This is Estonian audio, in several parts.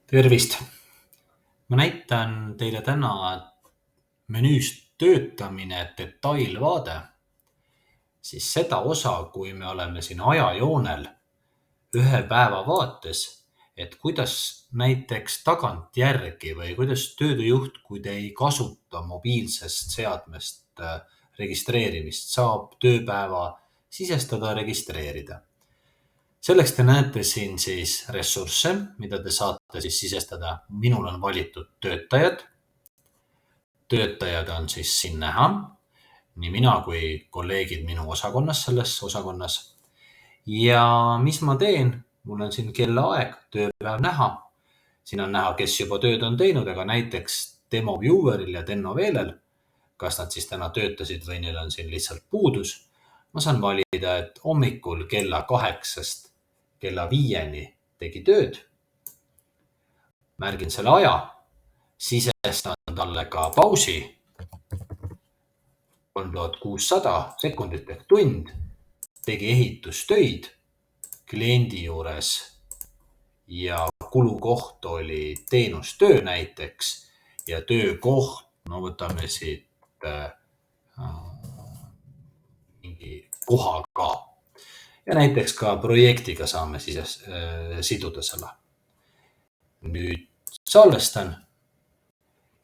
Tervist! Ma näitan teile täna menüüst töötamine detailvaade, siis seda osa, kui me oleme siin ajajoonel ühe päeva vaates, et kuidas näiteks tagantjärgi või kuidas töödejuht, kui te ei kasuta mobiilsest seadmest registreerimist, saab tööpäeva sisestada, registreerida. Selleks te näete siin siis ressursse, mida te saate siis sisestada. Minul on valitud töötajad. Töötajad on siis siin näha. Nii mina kui kolleegid minu osakonnas, selles osakonnas. Ja mis ma teen? Mul on siin kellaaeg, tööpäev näha. Siin on näha, kes juba tööd on teinud, aga näiteks Demo Vieweril ja Denno Veelel, kas nad siis täna töötasid või neil on siin lihtsalt puudus. Ma saan valida, et hommikul kella 8 kella 5 tegi tööd. Märgin selle aja, sisestan talle ka pausi. 3600 sekundit ehk tund. Tegi ehitustöid kliendi juures ja kulukoht oli teenustöö näiteks ja töökoht, no võtame siit mingi koha ka. Ja näiteks ka projektiga saame siduda selle. Nüüd salvestan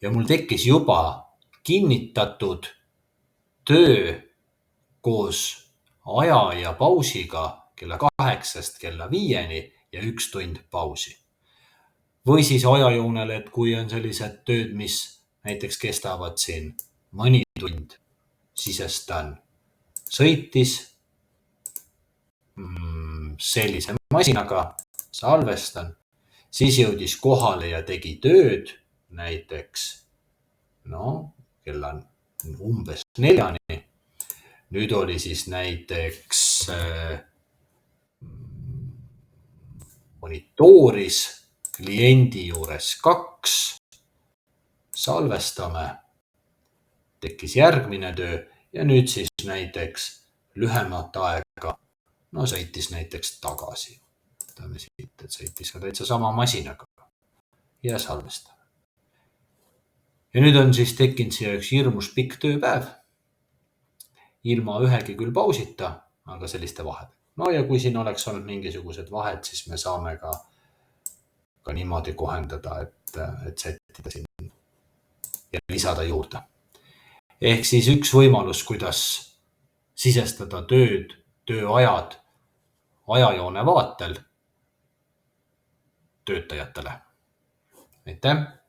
ja mul tekkis juba kinnitatud töö koos aja ja pausiga kella 8 kella 5 ja 1 tund pausi. Või siis ajajoonel, et kui on sellised tööd, mis näiteks kestavad siin mõni tund, sisestan sõitis sellise masinaga, salvestan, siis jõudis kohale ja tegi tööd näiteks kella umbes 4. Nüüd oli siis näiteks monitooris kliendi juures 2, salvestame, tekkis järgmine töö ja nüüd siis näiteks lühemat aega, sõitis näiteks tagasi. Võtame siit, et sõitis ka täitsa sama masinaga ja salvestame. Ja nüüd on siis tekkinud siia üks hirmus pikk tööpäev. Ilma ühegi küll pausita, aga selliste vahed. Ja kui siin oleks olnud mingisugused vahed, siis me saame ka niimoodi kohendada, et sättida siin ja lisada juurde. Ehk siis üks võimalus, kuidas sisestada tööd, tööajad ajajoone vaatel töötajatele. Aitäh!